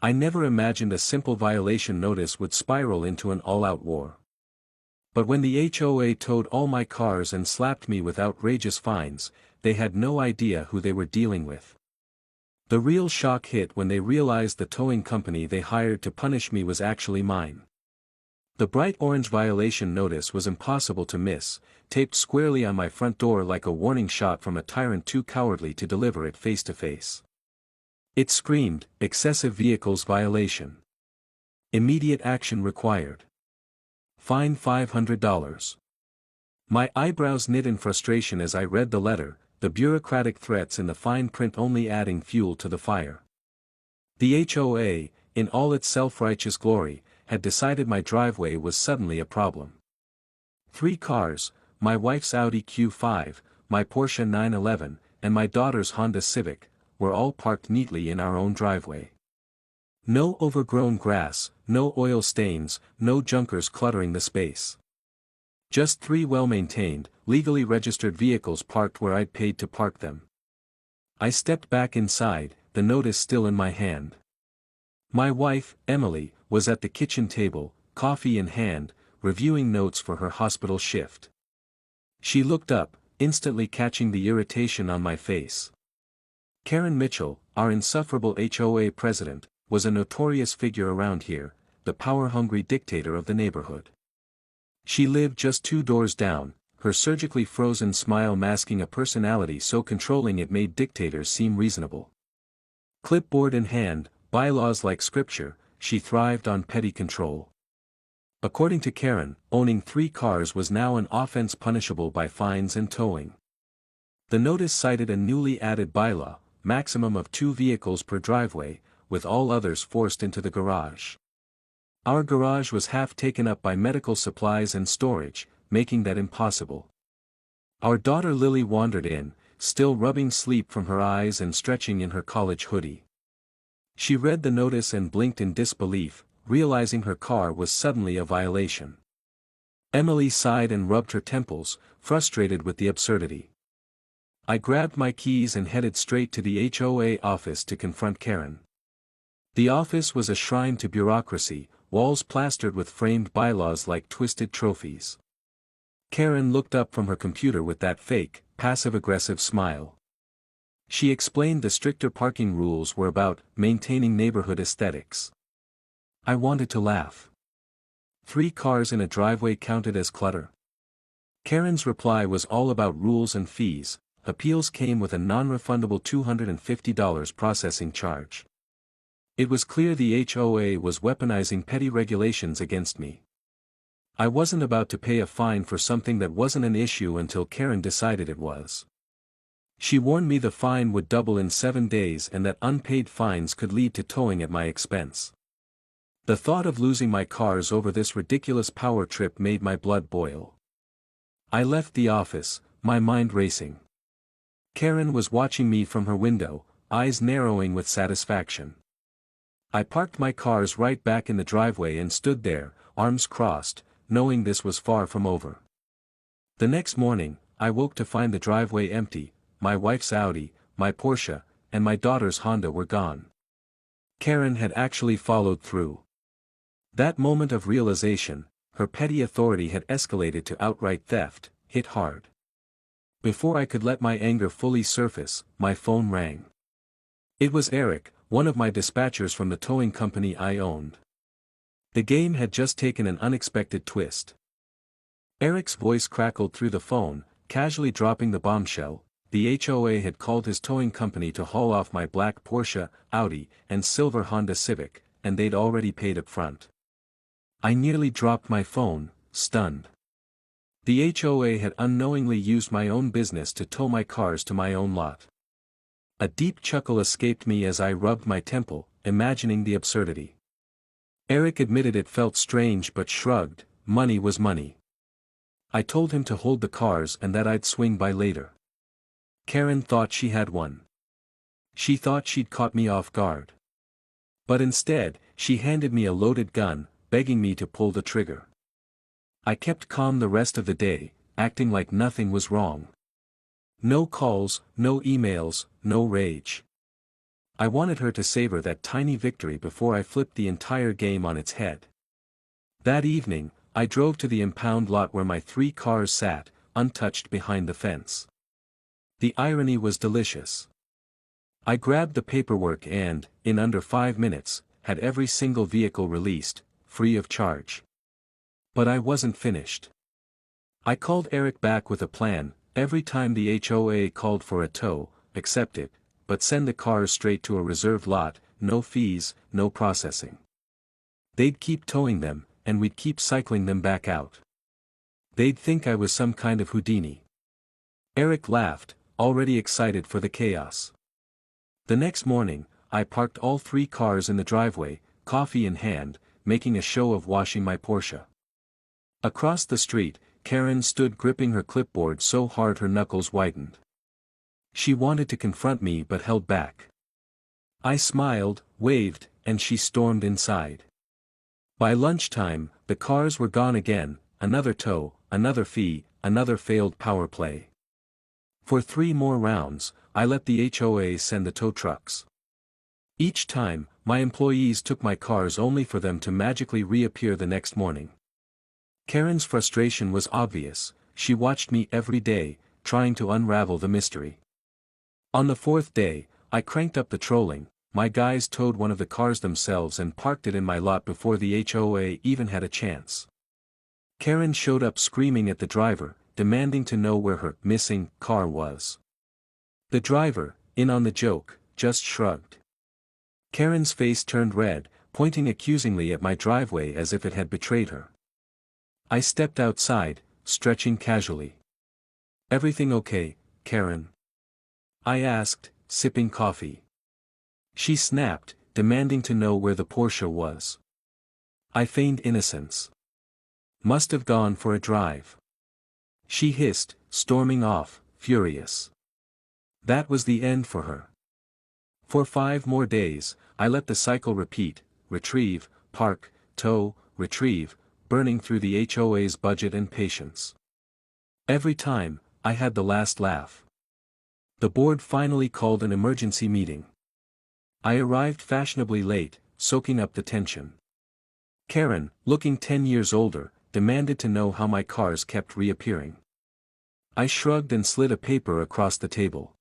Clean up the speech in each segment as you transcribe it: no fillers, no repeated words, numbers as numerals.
I never imagined a simple violation notice would spiral into an all-out war. But when the HOA towed all my cars and slapped me with outrageous fines, they had no idea who they were dealing with. The real shock hit when they realized the towing company they hired to punish me was actually mine. The bright orange violation notice was impossible to miss, taped squarely on my front door like a warning shot from a tyrant too cowardly to deliver it face to face. It screamed, excessive vehicles violation. Immediate action required. Fine $500. My eyebrows knit in frustration as I read the letter, the bureaucratic threats in the fine print only adding fuel to the fire. The HOA, in all its self-righteous glory, had decided my driveway was suddenly a problem. 3 cars, my wife's Audi Q5, my Porsche 911, and my daughter's Honda Civic, were all parked neatly in our own driveway. No overgrown grass, no oil stains, no junkers cluttering the space. Just 3 well-maintained, legally registered vehicles parked where I'd paid to park them. I stepped back inside, the notice still in my hand. My wife, Emily, was at the kitchen table, coffee in hand, reviewing notes for her hospital shift. She looked up, instantly catching the irritation on my face. Karen Mitchell, our insufferable HOA president, was a notorious figure around here, the power-hungry dictator of the neighborhood. She lived just 2 doors down, her surgically frozen smile masking a personality so controlling it made dictators seem reasonable. Clipboard in hand, bylaws like scripture, she thrived on petty control. According to Karen, owning 3 cars was now an offense punishable by fines and towing. The notice cited a newly added bylaw, maximum of 2 vehicles per driveway, with all others forced into the garage. Our garage was half taken up by medical supplies and storage, making that impossible. Our daughter Lily wandered in, still rubbing sleep from her eyes and stretching in her college hoodie. She read the notice and blinked in disbelief, realizing her car was suddenly a violation. Emily sighed and rubbed her temples, frustrated with the absurdity. I grabbed my keys and headed straight to the HOA office to confront Karen. The office was a shrine to bureaucracy, walls plastered with framed bylaws like twisted trophies. Karen looked up from her computer with that fake, passive-aggressive smile. She explained the stricter parking rules were about maintaining neighborhood aesthetics. I wanted to laugh. 3 cars in a driveway counted as clutter. Karen's reply was all about rules and fees. Appeals came with a non-refundable $250 processing charge. It was clear the HOA was weaponizing petty regulations against me. I wasn't about to pay a fine for something that wasn't an issue until Karen decided it was. She warned me the fine would double in 7 days and that unpaid fines could lead to towing at my expense. The thought of losing my cars over this ridiculous power trip made my blood boil. I left the office, my mind racing. Karen was watching me from her window, eyes narrowing with satisfaction. I parked my cars right back in the driveway and stood there, arms crossed, knowing this was far from over. The next morning, I woke to find the driveway empty, my wife's Audi, my Porsche, and my daughter's Honda were gone. Karen had actually followed through. That moment of realization, her petty authority had escalated to outright theft, hit hard. Before I could let my anger fully surface, my phone rang. It was Eric, one of my dispatchers from the towing company I owned. The game had just taken an unexpected twist. Eric's voice crackled through the phone, casually dropping the bombshell. The HOA had called his towing company to haul off my black Porsche, Audi, and silver Honda Civic, and they'd already paid up front. I nearly dropped my phone, stunned. The HOA had unknowingly used my own business to tow my cars to my own lot. A deep chuckle escaped me as I rubbed my temple, imagining the absurdity. Eric admitted it felt strange but shrugged. Money was money. I told him to hold the cars and that I'd swing by later. Karen thought she had won. She thought she'd caught me off guard. But instead, she handed me a loaded gun, begging me to pull the trigger. I kept calm the rest of the day, acting like nothing was wrong. No calls, no emails, no rage. I wanted her to savor that tiny victory before I flipped the entire game on its head. That evening, I drove to the impound lot where my 3 cars sat, untouched behind the fence. The irony was delicious. I grabbed the paperwork and, in under 5 minutes, had every single vehicle released, free of charge. But I wasn't finished. I called Eric back with a plan. Every time the HOA called for a tow, accept it, but send the cars straight to a reserved lot, no fees, no processing. They'd keep towing them, and we'd keep cycling them back out. They'd think I was some kind of Houdini. Eric laughed, already excited for the chaos. The next morning, I parked all 3 cars in the driveway, coffee in hand, making a show of washing my Porsche. Across the street, Karen stood gripping her clipboard so hard her knuckles whitened. She wanted to confront me but held back. I smiled, waved, and she stormed inside. By lunchtime, the cars were gone again, another tow, another fee, another failed power play. For 3 more rounds, I let the HOA send the tow trucks. Each time, my employees took my cars only for them to magically reappear the next morning. Karen's frustration was obvious. She watched me every day, trying to unravel the mystery. On the 4th day, I cranked up the trolling. My guys towed one of the cars themselves and parked it in my lot before the HOA even had a chance. Karen showed up screaming at the driver, demanding to know where her missing car was. The driver, in on the joke, just shrugged. Karen's face turned red, pointing accusingly at my driveway as if it had betrayed her. I stepped outside, stretching casually. "Everything okay, Karen?" I asked, sipping coffee. She snapped, demanding to know where the Porsche was. I feigned innocence. "Must have gone for a drive." She hissed, storming off, furious. That was the end for her. For 5 more days, I let the cycle repeat, retrieve, park, tow, retrieve, burning through the HOA's budget and patience. Every time, I had the last laugh. The board finally called an emergency meeting. I arrived fashionably late, soaking up the tension. Karen, looking 10 years older, demanded to know how my cars kept reappearing. I shrugged and slid a paper across the table.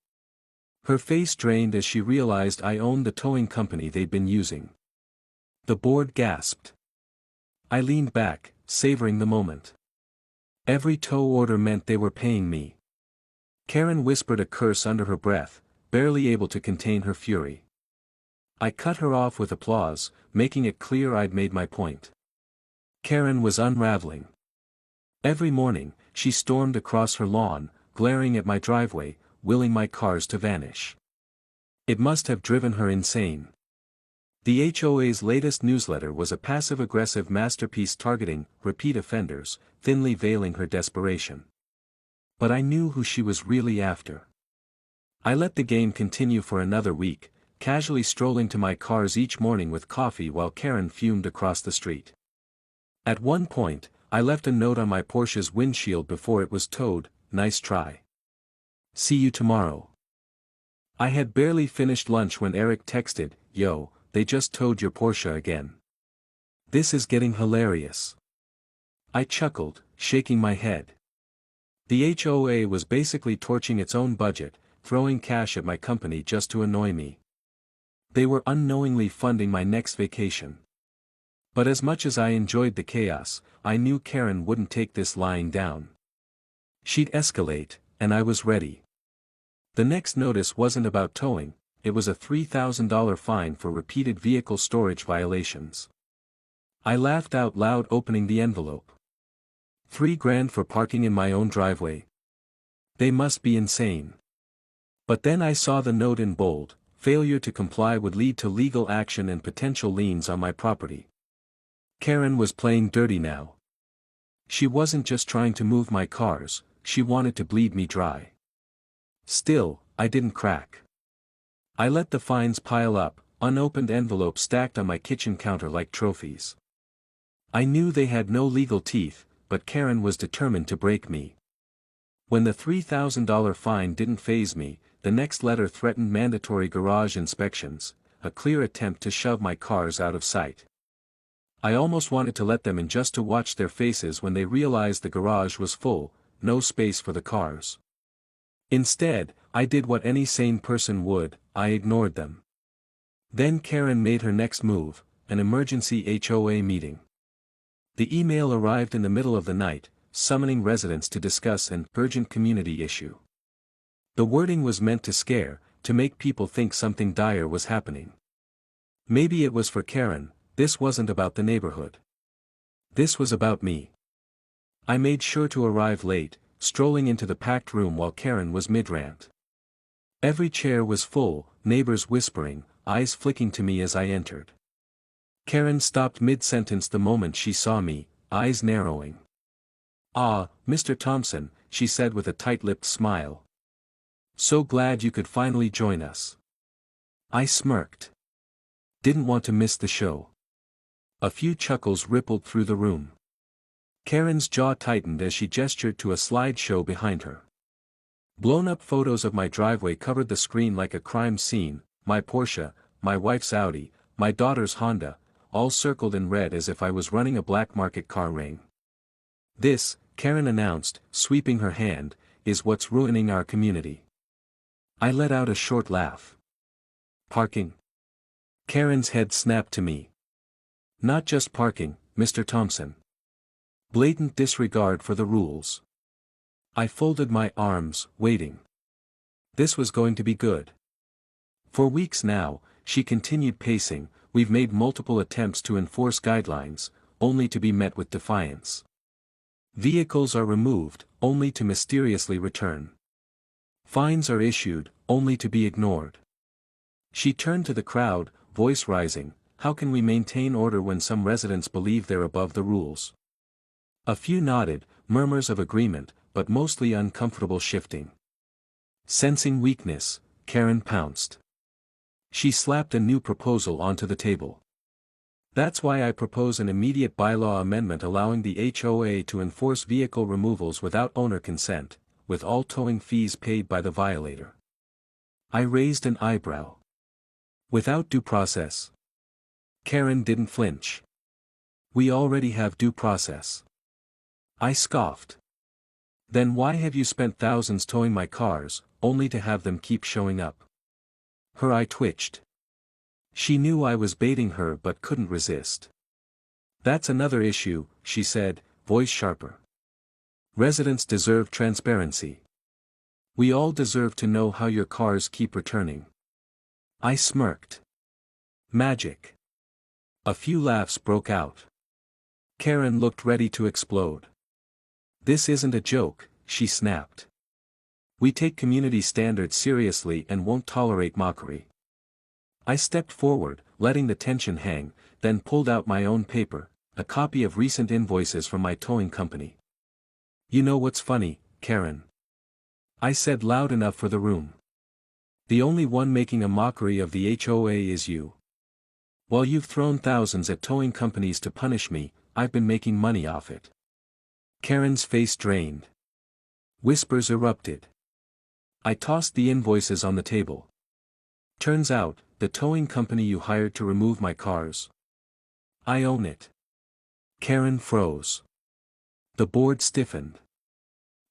Her face drained as she realized I owned the towing company they'd been using. The board gasped. I leaned back, savoring the moment. Every tow order meant they were paying me. Karen whispered a curse under her breath, barely able to contain her fury. I cut her off with applause, making it clear I'd made my point. Karen was unraveling. Every morning, she stormed across her lawn, glaring at my driveway, willing my cars to vanish. It must have driven her insane. The HOA's latest newsletter was a passive-aggressive masterpiece targeting repeat offenders, thinly veiling her desperation. But I knew who she was really after. I let the game continue for another week, casually strolling to my cars each morning with coffee while Karen fumed across the street. At one point, I left a note on my Porsche's windshield before it was towed, "Nice try. See you tomorrow." I had barely finished lunch when Eric texted, "Yo, they just towed your Porsche again. This is getting hilarious." I chuckled, shaking my head. The HOA was basically torching its own budget, throwing cash at my company just to annoy me. They were unknowingly funding my next vacation. But as much as I enjoyed the chaos, I knew Karen wouldn't take this lying down. She'd escalate, and I was ready. The next notice wasn't about towing, it was a $3,000 fine for repeated vehicle storage violations. I laughed out loud opening the envelope. $3,000 for parking in my own driveway? They must be insane. But then I saw the note in bold: failure to comply would lead to legal action and potential liens on my property. Karen was playing dirty now. She wasn't just trying to move my cars, she wanted to bleed me dry. Still, I didn't crack. I let the fines pile up, unopened envelopes stacked on my kitchen counter like trophies. I knew they had no legal teeth, but Karen was determined to break me. When the $3,000 fine didn't faze me, the next letter threatened mandatory garage inspections, a clear attempt to shove my cars out of sight. I almost wanted to let them in just to watch their faces when they realized the garage was full, no space for the cars. Instead, I did what any sane person would, I ignored them. Then Karen made her next move, an emergency HOA meeting. The email arrived in the middle of the night, summoning residents to discuss an urgent community issue. The wording was meant to scare, to make people think something dire was happening. Maybe it was for Karen. This wasn't about the neighborhood. This was about me. I made sure to arrive late, strolling into the packed room while Karen was mid-rant. Every chair was full, neighbors whispering, eyes flicking to me as I entered. Karen stopped mid-sentence the moment she saw me, eyes narrowing. "Ah, Mr. Thompson," she said with a tight-lipped smile. "So glad you could finally join us." I smirked. Didn't want to miss the show. A few chuckles rippled through the room. Karen's jaw tightened as she gestured to a slideshow behind her. Blown-up photos of my driveway covered the screen like a crime scene, my Porsche, my wife's Audi, my daughter's Honda, all circled in red as if I was running a black market car ring. "This," Karen announced, sweeping her hand, "is what's ruining our community." I let out a short laugh. "Parking?" Karen's head snapped to me. "Not just parking, Mr. Thompson. Blatant disregard for the rules." I folded my arms, waiting. This was going to be good. For weeks now, she continued pacing, we've made multiple attempts to enforce guidelines, only to be met with defiance. Vehicles are removed, only to mysteriously return. Fines are issued, only to be ignored. She turned to the crowd, voice rising, "How can we maintain order when some residents believe they're above the rules?" A few nodded, murmurs of agreement, but mostly uncomfortable shifting. Sensing weakness, Karen pounced. She slapped a new proposal onto the table. "That's why I propose an immediate bylaw amendment allowing the HOA to enforce vehicle removals without owner consent, with all towing fees paid by the violator." I raised an eyebrow. "Without due process?" Karen didn't flinch. "We already have due process." I scoffed. "Then why have you spent thousands towing my cars, only to have them keep showing up?" Her eye twitched. She knew I was baiting her but couldn't resist. "That's another issue," she said, voice sharper. "Residents deserve transparency. We all deserve to know how your cars keep returning." I smirked. Magic. A few laughs broke out. Karen looked ready to explode. "This isn't a joke," she snapped. "We take community standards seriously and won't tolerate mockery." I stepped forward, letting the tension hang, then pulled out my own paper, a copy of recent invoices from my towing company. "You know what's funny, Karen?" I said loud enough for the room. "The only one making a mockery of the HOA is you. While you've thrown thousands at towing companies to punish me, I've been making money off it." Karen's face drained. Whispers erupted. I tossed the invoices on the table. "Turns out, the towing company you hired to remove my cars. I own it." Karen froze. The board stiffened.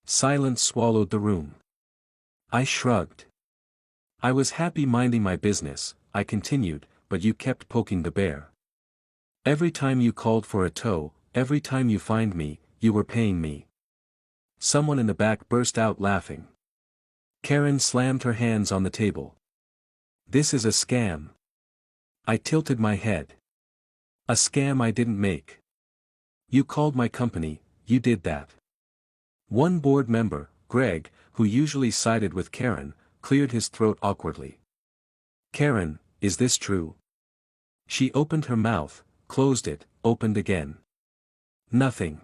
Silence swallowed the room. I shrugged. "I was happy minding my business," I continued, "but you kept poking the bear. Every time you called for a tow, every time you fined me, you were paying me." Someone in the back burst out laughing. Karen slammed her hands on the table. "This is a scam." I tilted my head. "A scam I didn't make. You called my company, you did that." One board member, Greg, who usually sided with Karen, cleared his throat awkwardly. "Karen, is this true?" She opened her mouth, closed it, opened again. "Nothing."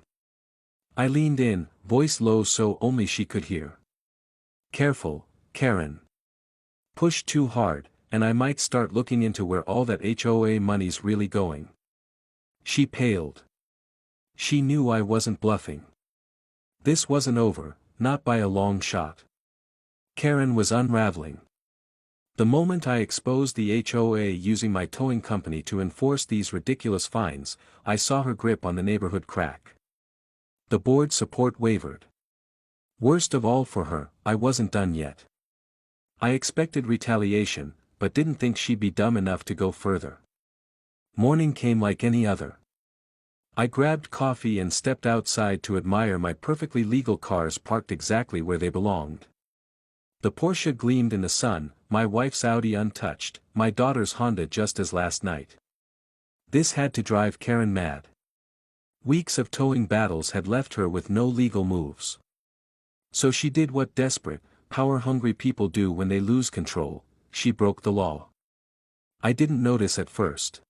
I leaned in, voice low so only she could hear. "Careful, Karen. Push too hard, and I might start looking into where all that HOA money's really going." She paled. She knew I wasn't bluffing. This wasn't over, not by a long shot. Karen was unraveling. The moment I exposed the HOA using my towing company to enforce these ridiculous fines, I saw her grip on the neighborhood crack. The board support wavered. Worst of all for her, I wasn't done yet. I expected retaliation, but didn't think she'd be dumb enough to go further. Morning came like any other. I grabbed coffee and stepped outside to admire my perfectly legal cars parked exactly where they belonged. The Porsche gleamed in the sun, my wife's Audi untouched, my daughter's Honda just as last night. This had to drive Karen mad. Weeks of towing battles had left her with no legal moves. So she did what desperate, power-hungry people do when they lose control: she broke the law. I didn't notice at first.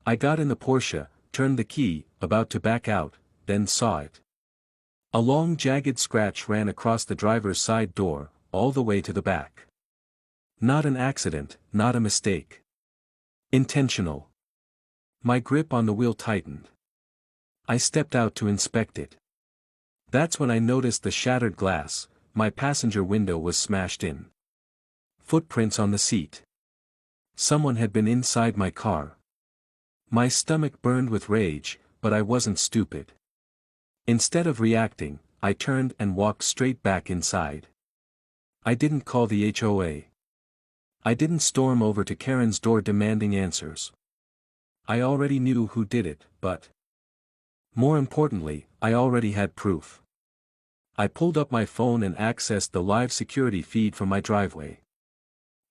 I got in the Porsche, turned the key, about to back out, then saw it. A long jagged scratch ran across the driver's side door, all the way to the back. Not an accident, not a mistake. Intentional. My grip on the wheel tightened. I stepped out to inspect it. That's when I noticed the shattered glass. My passenger window was smashed in. Footprints on the seat. Someone had been inside my car. My stomach burned with rage, but I wasn't stupid. Instead of reacting, I turned and walked straight back inside. I didn't call the HOA. I didn't storm over to Karen's door demanding answers. I already knew who did it, but more importantly, I already had proof. I pulled up my phone and accessed the live security feed from my driveway.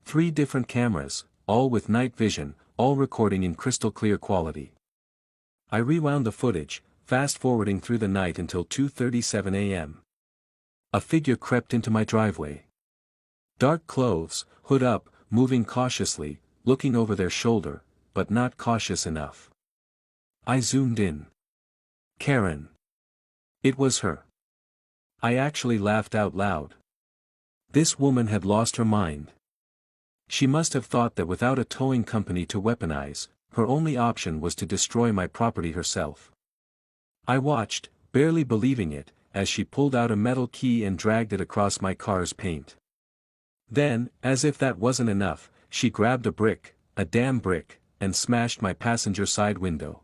3 different cameras, all with night vision, all recording in crystal clear quality. I rewound the footage, fast-forwarding through the night until 2:37 a.m. A figure crept into my driveway. Dark clothes, hood up, moving cautiously, looking over their shoulder, but not cautious enough. I zoomed in. Karen. It was her. I actually laughed out loud. This woman had lost her mind. She must have thought that without a towing company to weaponize, her only option was to destroy my property herself. I watched, barely believing it, as she pulled out a metal key and dragged it across my car's paint. Then, as if that wasn't enough, she grabbed a brick, a damn brick, and smashed my passenger side window.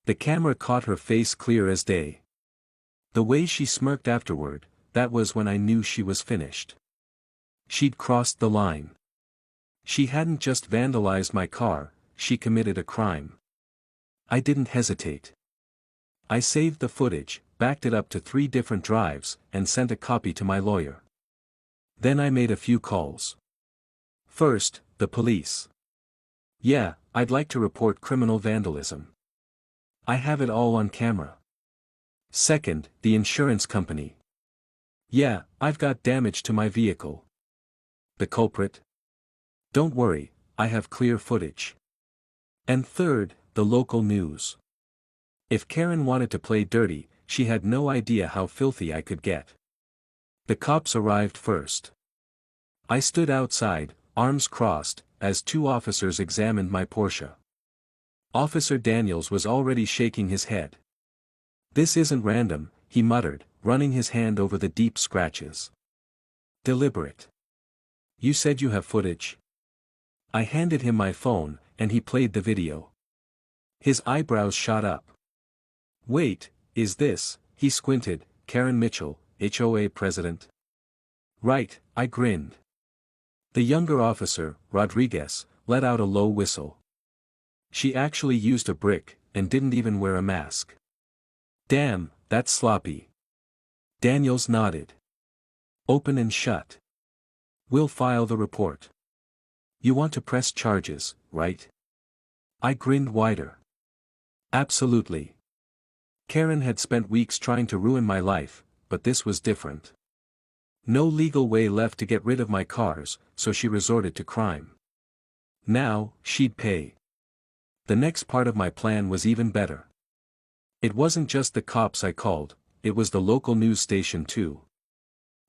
The camera caught her face clear as day. The way she smirked afterward, that was when I knew she was finished. She'd crossed the line. She hadn't just vandalized my car, she committed a crime. I didn't hesitate. I saved the footage, backed it up to 3 different drives, and sent a copy to my lawyer. Then I made a few calls. First, the police. Yeah, I'd like to report criminal vandalism. I have it all on camera. Second, the insurance company. Yeah, I've got damage to my vehicle. The culprit? Don't worry, I have clear footage. And third, the local news. If Karen wanted to play dirty, she had no idea how filthy I could get. The cops arrived first. I stood outside, arms crossed, as 2 officers examined my Porsche. Officer Daniels was already shaking his head. This isn't random, he muttered, running his hand over the deep scratches. Deliberate. You said you have footage? I handed him my phone, and he played the video. His eyebrows shot up. Wait, is this, he squinted, Karen Mitchell, HOA president? Right, I grinned. The younger officer, Rodriguez, let out a low whistle. She actually used a brick, and didn't even wear a mask. Damn, that's sloppy. Daniels nodded. Open and shut. We'll file the report. You want to press charges, right? I grinned wider. Absolutely. Karen had spent weeks trying to ruin my life, but this was different. No legal way left to get rid of my cars, so she resorted to crime. Now, she'd pay. The next part of my plan was even better. It wasn't just the cops I called, it was the local news station too.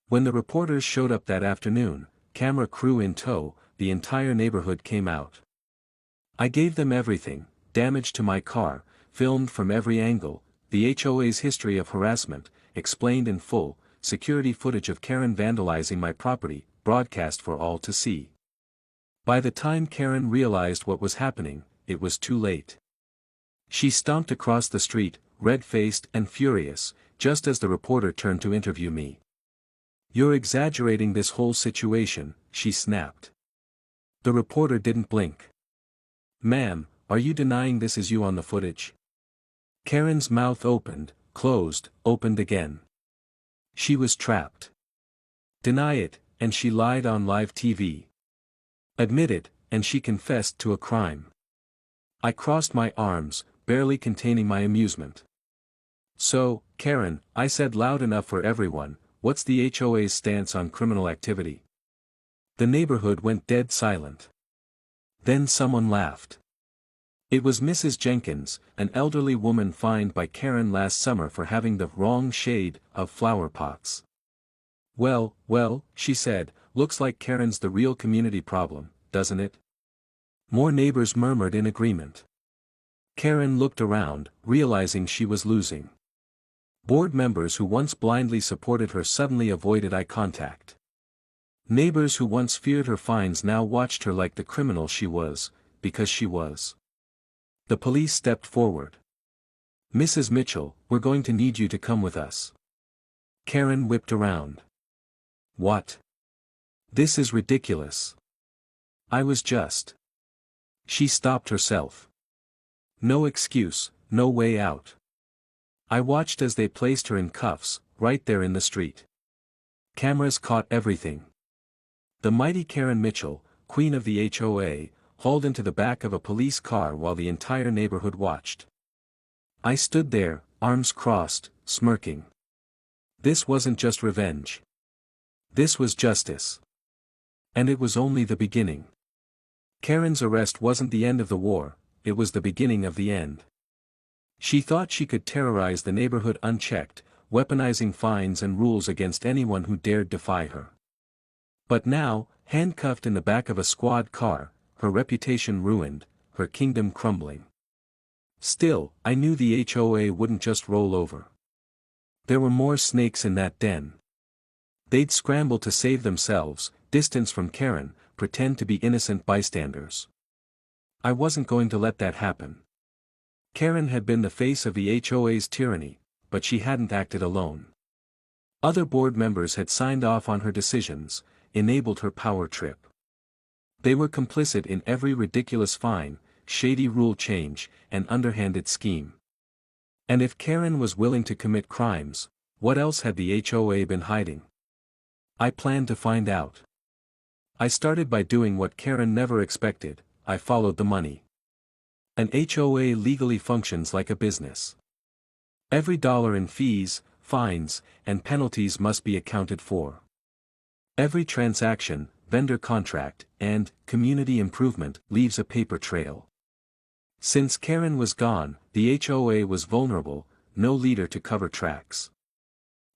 When the reporters showed up that afternoon, camera crew in tow, the entire neighborhood came out. I gave them everything: damage to my car, filmed from every angle, the HOA's history of harassment, explained in full, security footage of Karen vandalizing my property, broadcast for all to see. By the time Karen realized what was happening, it was too late. She stomped across the street, red-faced and furious, just as the reporter turned to interview me. "You're exaggerating this whole situation," she snapped. The reporter didn't blink. "Ma'am, are you denying this is you on the footage?" Karen's mouth opened, closed, opened again. She was trapped. Deny it, and she lied on live TV. Admit it, and she confessed to a crime. I crossed my arms, barely containing my amusement. "So, Karen," I said loud enough for everyone, "what's the HOA's stance on criminal activity?" The neighborhood went dead silent. Then someone laughed. It was Mrs. Jenkins, an elderly woman fined by Karen last summer for having the wrong shade of flower pots. Well, she said, "looks like Karen's the real community problem, doesn't it?" More neighbors murmured in agreement. Karen looked around, realizing she was losing. Board members who once blindly supported her suddenly avoided eye contact. Neighbors who once feared her fines now watched her like the criminal she was, because she was. The police stepped forward. "Mrs. Mitchell, we're going to need you to come with us." Karen whipped around. "What? This is ridiculous. I was just..." She stopped herself. No excuse, no way out. I watched as they placed her in cuffs, right there in the street. Cameras caught everything. The mighty Karen Mitchell, queen of the HOA, hauled into the back of a police car while the entire neighborhood watched. I stood there, arms crossed, smirking. This wasn't just revenge. This was justice. And it was only the beginning. Karen's arrest wasn't the end of the war, it was the beginning of the end. She thought she could terrorize the neighborhood unchecked, weaponizing fines and rules against anyone who dared defy her. But now, handcuffed in the back of a squad car, her reputation ruined, her kingdom crumbling. Still, I knew the HOA wouldn't just roll over. There were more snakes in that den. They'd scramble to save themselves, distance from Karen, pretend to be innocent bystanders. I wasn't going to let that happen. Karen had been the face of the HOA's tyranny, but she hadn't acted alone. Other board members had signed off on her decisions, enabled her power trip. They were complicit in every ridiculous fine, shady rule change, and underhanded scheme. And if Karen was willing to commit crimes, what else had the HOA been hiding? I planned to find out. I started by doing what Karen never expected, I followed the money. An HOA legally functions like a business. Every dollar in fees, fines, and penalties must be accounted for. Every transaction, vendor contract, and community improvement leaves a paper trail. Since Karen was gone, the HOA was vulnerable, no leader to cover tracks.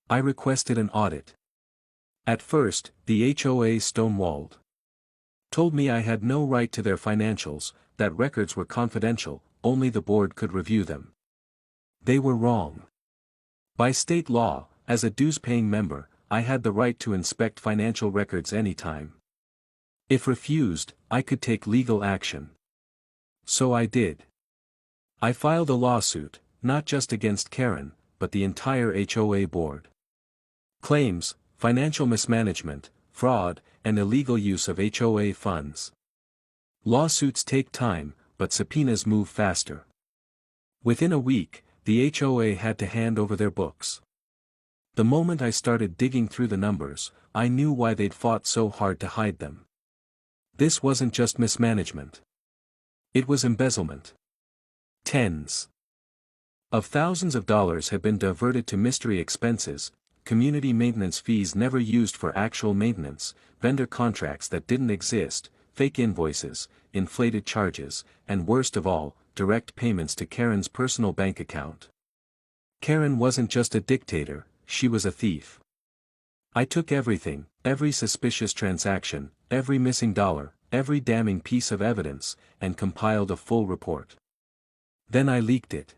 I requested an audit. At first, the HOA stonewalled. Told me I had no right to their financials, that records were confidential, only the board could review them. They were wrong. By state law, as a dues-paying member, I had the right to inspect financial records anytime. If refused, I could take legal action. So I did. I filed a lawsuit, not just against Karen, but the entire HOA board. Claims, financial mismanagement, fraud, and illegal use of HOA funds. Lawsuits take time, but subpoenas move faster. Within a week, the HOA had to hand over their books. The moment I started digging through the numbers, I knew why they'd fought so hard to hide them. This wasn't just mismanagement. It was embezzlement. Tens of thousands of dollars had been diverted to mystery expenses, community maintenance fees never used for actual maintenance, vendor contracts that didn't exist, fake invoices, inflated charges, and worst of all, direct payments to Karen's personal bank account. Karen wasn't just a dictator, she was a thief. I took everything, every suspicious transaction, every missing dollar, every damning piece of evidence, and compiled a full report. Then I leaked it.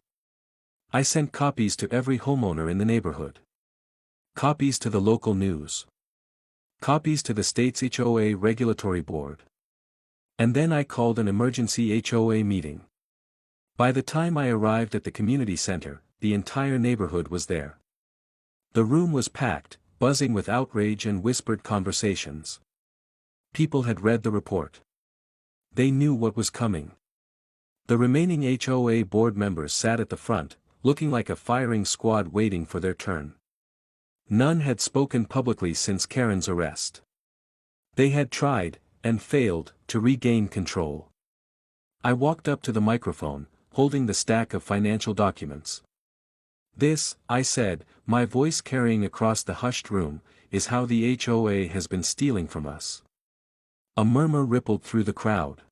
I sent copies to every homeowner in the neighborhood. Copies to the local news. Copies to the state's HOA regulatory board. And then I called an emergency HOA meeting. By the time I arrived at the community center, the entire neighborhood was there. The room was packed, buzzing with outrage and whispered conversations. People had read the report. They knew what was coming. The remaining HOA board members sat at the front, looking like a firing squad waiting for their turn. None had spoken publicly since Karen's arrest. They had tried, and failed, to regain control. I walked up to the microphone, holding the stack of financial documents. "This," I said, my voice carrying across the hushed room, "is how the HOA has been stealing from us." A murmur rippled through the crowd.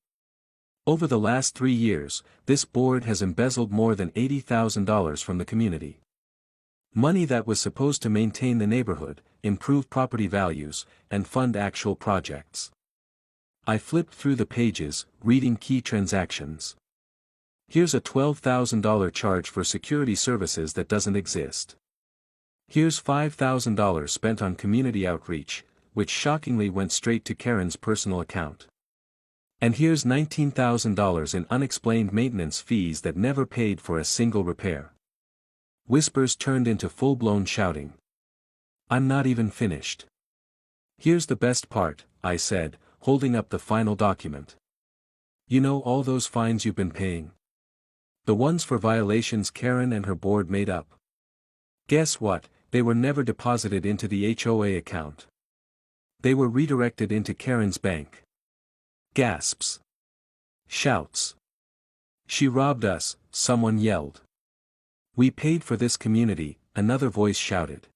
Over the last 3 years, this board has embezzled more than $80,000 from the community. Money that was supposed to maintain the neighborhood, improve property values, and fund actual projects. I flipped through the pages, reading key transactions. Here's a $12,000 charge for security services that doesn't exist. Here's $5,000 spent on community outreach, which shockingly went straight to Karen's personal account. And here's $19,000 in unexplained maintenance fees that never paid for a single repair. Whispers turned into full-blown shouting. "I'm not even finished." "Here's the best part," I said, holding up the final document. "You know all those fines you've been paying? The ones for violations Karen and her board made up. Guess what, they were never deposited into the HOA account. They were redirected into Karen's bank." Gasps. Shouts. "She robbed us," someone yelled. "We paid for this community," another voice shouted.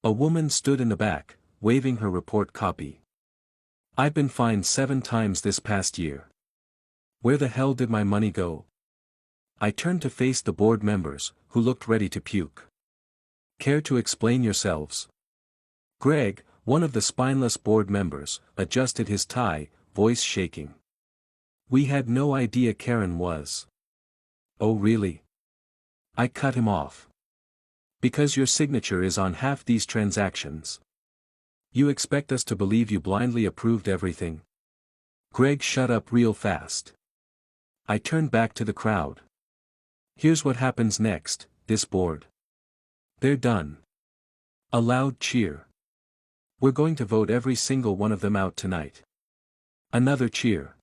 A woman stood in the back, waving her report copy. "I've been fined 7 times this past year. Where the hell did my money go?" I turned to face the board members, who looked ready to puke. "Care to explain yourselves?" Greg, one of the spineless board members, adjusted his tie, voice shaking. "We had no idea Karen was." "Oh really?" I cut him off. "Because your signature is on half these transactions. You expect us to believe you blindly approved everything?" Greg shut up real fast. I turned back to the crowd. "Here's what happens next, this board. They're done." A loud cheer. "We're going to vote every single one of them out tonight." Another cheer.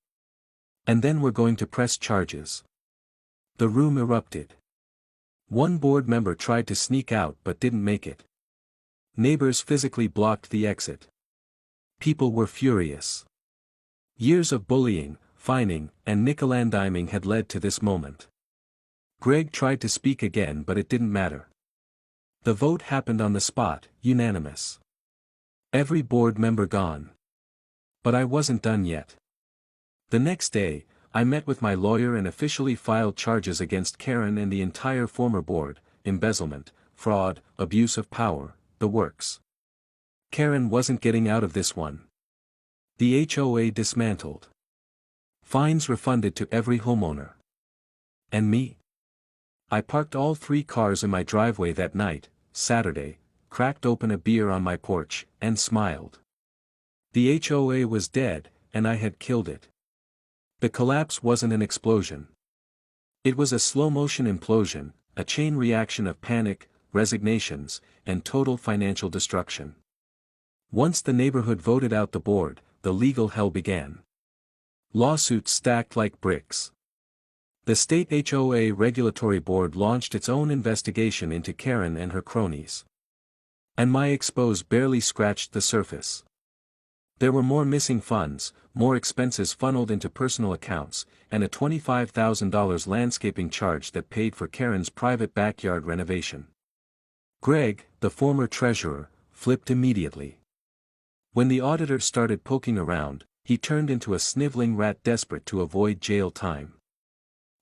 "And then we're going to press charges." The room erupted. One board member tried to sneak out but didn't make it. Neighbors physically blocked the exit. People were furious. Years of bullying, fining, and nickel-and-diming had led to this moment. Greg tried to speak again but it didn't matter. The vote happened on the spot, unanimous. Every board member gone. But I wasn't done yet. The next day, I met with my lawyer and officially filed charges against Karen and the entire former board: embezzlement, fraud, abuse of power, the works. Karen wasn't getting out of this one. The HOA dismantled. Fines refunded to every homeowner. And me? I parked all 3 cars in my driveway that night, Saturday, cracked open a beer on my porch, and smiled. The HOA was dead, and I had killed it. The collapse wasn't an explosion. It was a slow-motion implosion, a chain reaction of panic, resignations, and total financial destruction. Once the neighborhood voted out the board, the legal hell began. Lawsuits stacked like bricks. The state HOA regulatory board launched its own investigation into Karen and her cronies. And my expose barely scratched the surface. There were more missing funds, more expenses funneled into personal accounts, and a $25,000 landscaping charge that paid for Karen's private backyard renovation. Greg, the former treasurer, flipped immediately. When the auditor started poking around, he turned into a sniveling rat desperate to avoid jail time.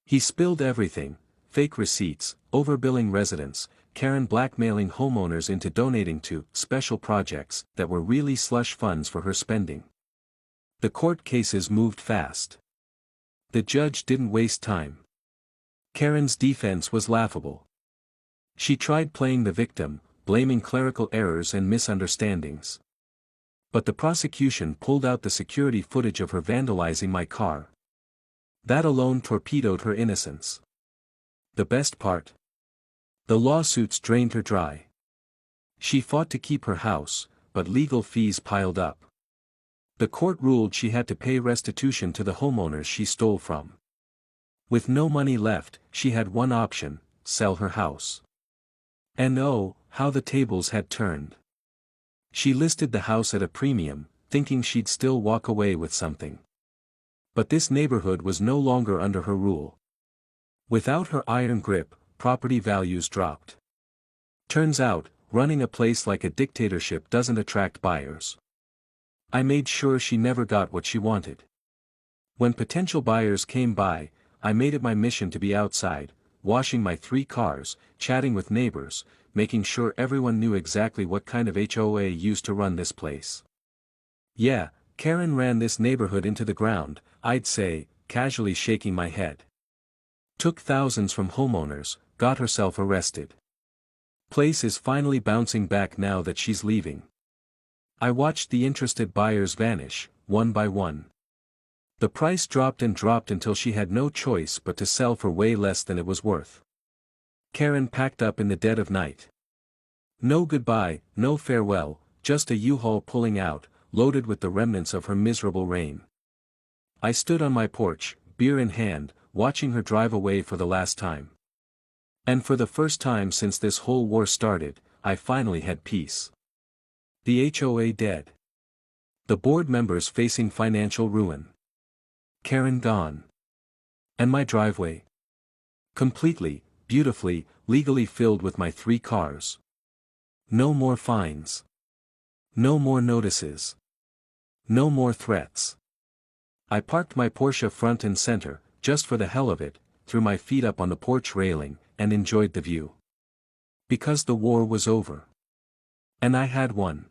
He spilled everything: fake receipts, overbilling residents, Karen blackmailing homeowners into donating to special projects that were really slush funds for her spending. The court cases moved fast. The judge didn't waste time. Karen's defense was laughable. She tried playing the victim, blaming clerical errors and misunderstandings. But the prosecution pulled out the security footage of her vandalizing my car. That alone torpedoed her innocence. The best part? The lawsuits drained her dry. She fought to keep her house, but legal fees piled up. The court ruled she had to pay restitution to the homeowners she stole from. With no money left, she had one option: sell her house. And oh, how the tables had turned. She listed the house at a premium, thinking she'd still walk away with something. But this neighborhood was no longer under her rule. Without her iron grip, property values dropped. Turns out, running a place like a dictatorship doesn't attract buyers. I made sure she never got what she wanted. When potential buyers came by, I made it my mission to be outside, washing my 3 cars, chatting with neighbors, making sure everyone knew exactly what kind of HOA used to run this place. Yeah, Karen ran this neighborhood into the ground, I'd say, casually shaking my head. Took thousands from homeowners, got herself arrested. Place is finally bouncing back now that she's leaving. I watched the interested buyers vanish, one by one. The price dropped and dropped until she had no choice but to sell for way less than it was worth. Karen packed up in the dead of night. No goodbye, no farewell, just a U-Haul pulling out, loaded with the remnants of her miserable reign. I stood on my porch, beer in hand, watching her drive away for the last time. And for the first time since this whole war started, I finally had peace. The HOA dead. The board members facing financial ruin. Karen gone. And my driveway. Completely, beautifully, legally filled with my 3 cars. No more fines. No more notices. No more threats. I parked my Porsche front and center, just for the hell of it, threw my feet up on the porch railing, and enjoyed the view. Because the war was over. And I had won.